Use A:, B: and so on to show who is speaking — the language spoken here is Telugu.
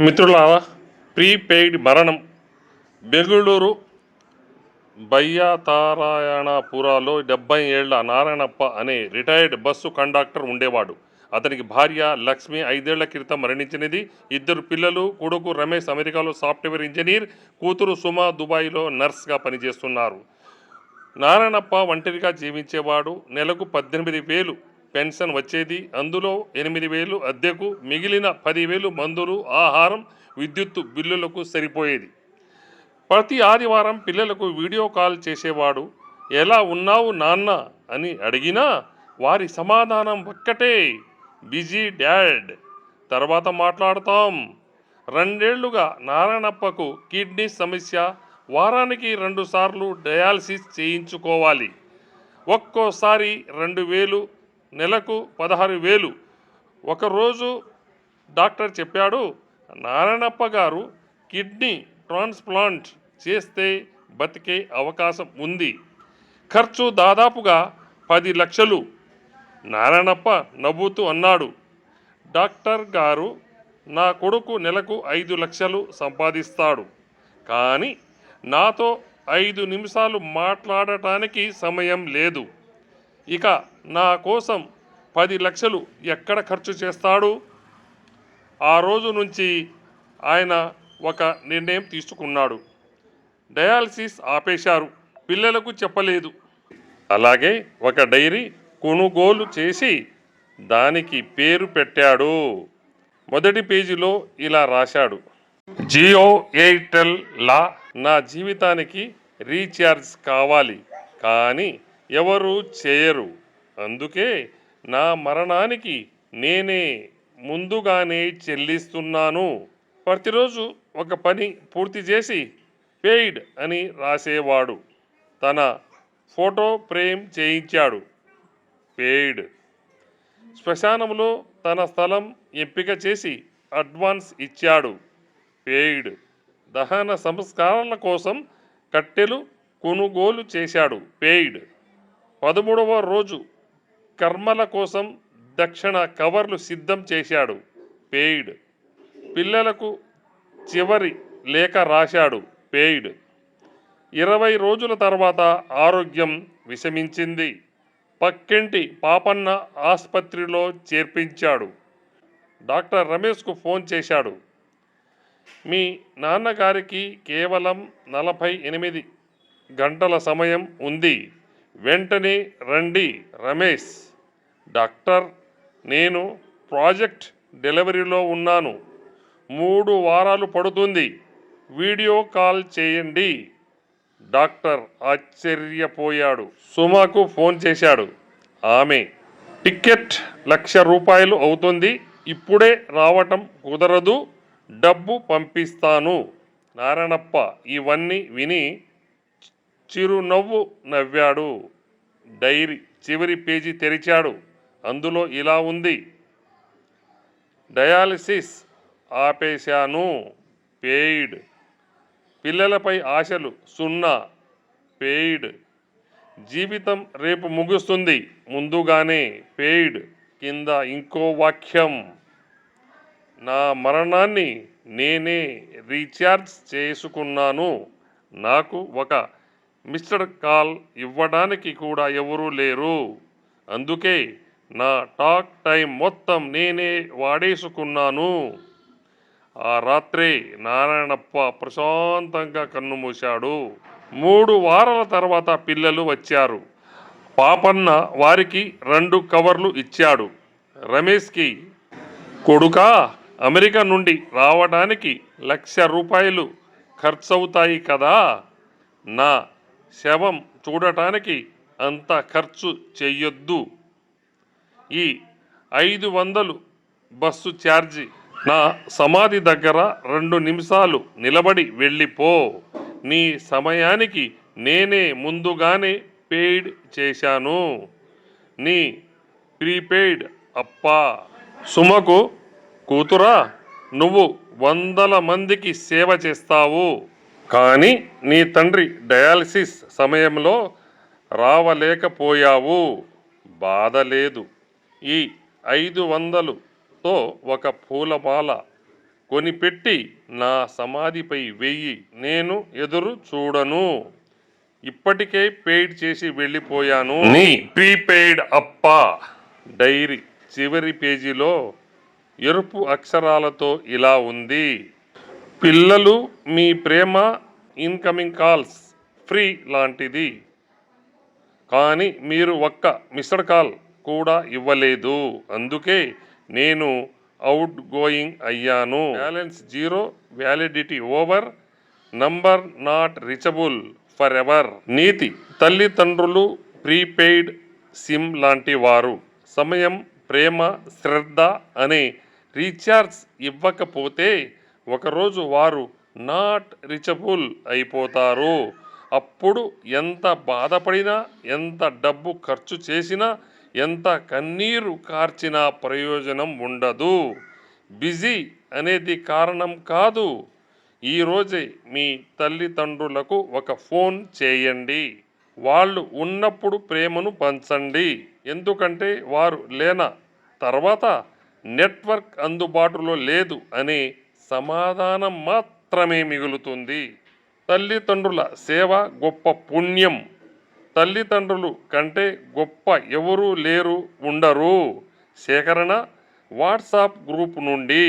A: మిత్రులారా, ప్రీపెయిడ్ మరణం. బెంగుళూరు బయ్యాతారాయణపురాలో 70 ఏళ్ల నారాయణప్ప అనే రిటైర్డ్ బస్సు కండక్టర్ ఉండేవాడు. అతనికి భార్య లక్ష్మి 5 ఏళ్ల క్రితం మరణించినది. 2 పిల్లలు. కొడుకు రమేష్ అమెరికాలో సాఫ్ట్వేర్ ఇంజనీర్, కూతురు సుమ దుబాయ్లో నర్స్గా పనిచేస్తున్నారు. నారాయణప్ప ఒంటరిగా జీవించేవాడు. నెలకు 18,000 పెన్షన్ వచ్చేది. అందులో 8,000 అద్దెకు, మిగిలిన 10,000 మందులు, ఆహారం, విద్యుత్తు బిల్లులకు సరిపోయేది. ప్రతి ఆదివారం పిల్లలకు వీడియో కాల్ చేసేవాడు. ఎలా ఉన్నావు నాన్న అని అడిగినా వారి సమాధానం ఒక్కటే, బిజీ డాడ్, తర్వాత మాట్లాడతాం. 2 ఏళ్లుగా నారాయణప్పకు కిడ్నీ సమస్య. వారానికి 2 సార్లు డయాలసిస్ చేయించుకోవాలి. ఒక్కోసారి 2,000, నెలకు 16,000. ఒకరోజు డాక్టర్ చెప్పాడు, నారాయణప్ప గారు కిడ్నీ ట్రాన్స్ప్లాంట్ చేస్తే బతికే అవకాశం ఉంది. ఖర్చు దాదాపుగా 10 లక్షలు. నారాయణప్ప నవ్వుతూ అన్నాడు, డాక్టర్ గారు, నా కొడుకు నెలకు 5 లక్షలు సంపాదిస్తాడు. కానీ నాతో 5 నిమిషాలు మాట్లాడటానికి సమయం లేదు. ఇక నా కోసం 10 లక్షలు ఎక్కడ ఖర్చు చేస్తాడు? ఆ రోజు నుంచి ఆయన ఒక నిర్ణయం తీసుకున్నాడు. డయాలసిస్ ఆపేశారు. పిల్లలకు చెప్పలేదు. అలాగే ఒక డైరీ కొనుగోలు చేసి దానికి పేరు పెట్టాడు. మొదటి పేజీలో ఇలా రాశాడు, జియో ఎయిర్టెల్ లా నా జీవితానికి రీఛార్జ్ కావాలి, కానీ ఎవరు చేయరు. అందుకే నా మరణానికి నేనే ముందుగానే చెల్లిస్తున్నాను. ప్రతిరోజు ఒక పని పూర్తి చేసి పెయిడ్ అని రాసేవాడు. తన ఫోటో ఫ్రేమ్ చేయించాడు. పెయిడ్. శ్మశానంలో తన స్థలం ఎంపిక చేసి అడ్వాన్స్ ఇచ్చాడు. పెయిడ్. దహన సంస్కారాల కోసం కట్టెలు కొనుగోలు చేశాడు. పెయిడ్. 13వ రోజు కర్మల కోసం దక్షిణ కవర్లు సిద్ధం చేశాడు. పెయిడ్. పిల్లలకు చివరి లేఖ రాశాడు. పెయిడ్. 20 రోజుల తర్వాత ఆరోగ్యం విషమించింది. పక్కింటి పాపన్న ఆసుపత్రిలో చేర్పించాడు. డాక్టర్ రమేష్కు ఫోన్ చేశాడు, మీ నాన్నగారికి కేవలం 48 గంటల సమయం ఉంది, వెంటనే రండి రమేష్. డాక్టర్, నేను ప్రాజెక్ట్ డెలివరీలో ఉన్నాను, 3 వారాలు పడుతుంది, వీడియో కాల్ చేయండి. డాక్టర్ ఆశ్చర్యపోయాడు. సుమకు ఫోన్ చేశాడు. ఆమె, టికెట్ ₹1,00,000 అవుతుంది, ఇప్పుడే రావటం కుదరదు, డబ్బు పంపిస్తాను. నారాయణప్ప ఇవన్నీ విని చిరునవ్వు నవ్వాడు. డైరీ చివరి పేజీ తెరిచాడు. అందులో ఇలా ఉంది, డయాలసిస్ ఆపేశాను. పెయిడ్. పిల్లలపై ఆశలు 0. పెయిడ్. జీవితం రేపు ముగుస్తుంది, ముందుగానే. పెయిడ్. కింద ఇంకో వాక్యం, నా మరణాన్ని నేనే రీఛార్జ్ చేసుకున్నాను. నాకు ఒక మిస్డ్ కాల్ ఇవ్వడానికి కూడా ఎవరూ లేరు. అందుకే నా టాక్ టైం మొత్తం నేనే వాడేసుకున్నాను. ఆ రాత్రే నారాయణప్ప ప్రశాంతంగా కన్నుమూశాడు. 3 వారాల తర్వాత పిల్లలు వచ్చారు. పాపన్న వారికి 2 కవర్లు ఇచ్చాడు. రమేష్కి, కొడుకా, అమెరికా నుండి రావడానికి ₹1,00,000 ఖర్చవుతాయి కదా, నా శవం చూడటానికి అంత ఖర్చు చెయ్యొద్దు. ఈ 500 బస్సు ఛార్జీ, నా సమాధి దగ్గర 2 నిమిషాలు నిలబడి వెళ్ళిపో. నీ సమయానికి నేనే ముందుగానే పెయిడ్ చేశాను. నీ ప్రీపెయిడ్ అప్ప. సుమకు, కూతురా, నువ్వు 100 మందికి సేవ చేస్తావు, కానీ నీ తండ్రి డయాలసిస్ సమయంలో రావలేకపోయావు. బాధ లేదు. ఈ 500తో ఒక పూలమాల కొనిపెట్టి నా సమాధిపై వెయ్యి, నేను ఎదురు చూడను. ఇప్పటికే పెయిడ్ చేసి వెళ్ళిపోయాను. నీ ప్రీపెయిడ్ అప్ప. డైరీ చివరి పేజీలో ఎరుపు అక్షరాలతో ఇలా ఉంది: పిల్లలు, మీ ప్రేమ ఇన్కమింగ్ కాల్స్ ఫ్రీ లాంటిది, కానీ మీరు ఒక్క మిస్డ్ కాల్ కూడా ఇవ్వలేదు. అందుకే నేను అవుట్ గోయింగ్ అయ్యాను. Balance zero, validity over, number not reachable for ever. నీతి: తల్లిదండ్రులు ప్రీపెయిడ్ సిమ్ లాంటి వారు. సమయం, ప్రేమ, శ్రద్ధ అనే రీఛార్జ్ ఇవ్వకపోతే ఒకరోజు వారు నాట్ రీచబుల్ అయిపోతారు. అప్పుడు ఎంత బాధపడినా, ఎంత డబ్బు ఖర్చు చేసినా, ఎంత కన్నీరు కార్చినా ప్రయోజనం ఉండదు. బిజీ అనేది కారణం కాదు. ఈరోజే మీ తల్లిదండ్రులకు ఒక ఫోన్ చేయండి. వాళ్ళు ఉన్నప్పుడు ప్రేమను పంచండి. ఎందుకంటే వారు లేన తర్వాత నెట్వర్క్ అందుబాటులో లేదు అనే సమాధానం మాత్రమే మిగులుతుంది. తల్లిదండ్రుల సేవ గొప్ప పుణ్యం. తల్లిదండ్రులు కంటే గొప్ప ఎవరూ లేరు, ఉండరు. సేకరణ వాట్సాప్ గ్రూప్ నుండి.